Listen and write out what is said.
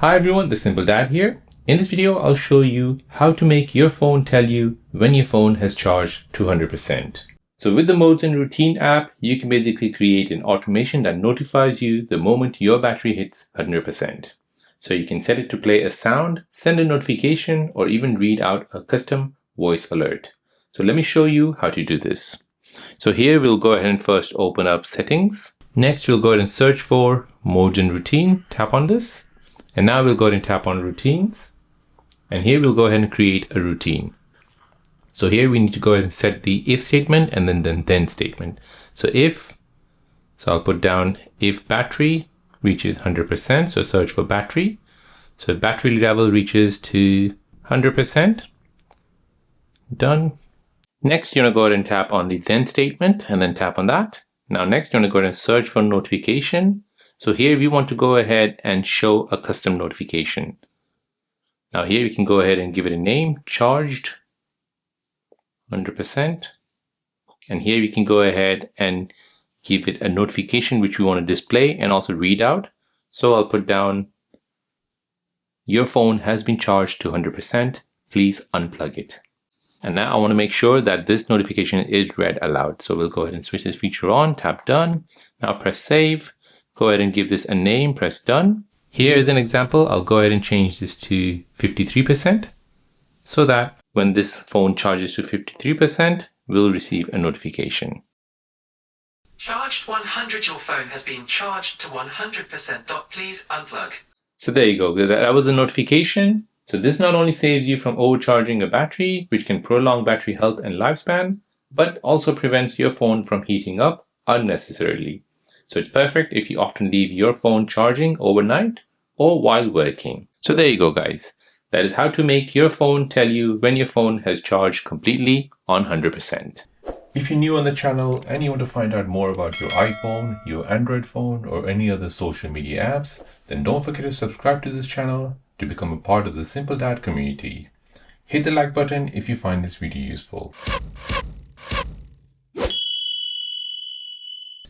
Hi everyone, the Simple Dad here. In this video, I'll show you how to make your phone tell you when your phone has charged to 100%. So with the Modes and Routine app, you can basically create an automation that notifies you the moment your battery hits 100%. So you can set it to play a sound, send a notification, or even read out a custom voice alert. So let me show you how to do this. So here we'll go ahead and first open up settings. Next, we'll go ahead and search for Modes and Routine, tap on this. And now we'll go ahead and tap on routines. And here we'll go ahead and create a routine. So here we need to go ahead and set the if statement and then statement. So I'll put down if battery reaches 100%. So search for battery. So if battery level reaches to 100%, done. Next, you're going to go ahead and tap on the then statement and then tap on that. Now next, you're going to go ahead and search for notification. So here we want to go ahead and show a custom notification. Now here we can go ahead and give it a name, charged 100%. And here we can go ahead and give it a notification which we want to display and also read out. So I'll put down, your phone has been charged to 100%. Please unplug it. And now I want to make sure that this notification is read aloud. So we'll go ahead and switch this feature on, tap done. Now press save. Go ahead and give this a name, press done. Here is an example. I'll go ahead and change this to 53% so that when this phone charges to 53%, we'll receive a notification. Charged 100, your phone has been charged to 100%. Please unplug. So there you go. That was a notification. So this not only saves you from overcharging a battery, which can prolong battery health and lifespan, but also prevents your phone from heating up unnecessarily. So it's perfect if you often leave your phone charging overnight or while working. So there you go, guys. That is how to make your phone tell you when your phone has charged completely on 100%. If you're new on the channel and you want to find out more about your iPhone, your Android phone, or any other social media apps, then don't forget to subscribe to this channel to become a part of the Simple Dad community. Hit the like button if you find this video useful.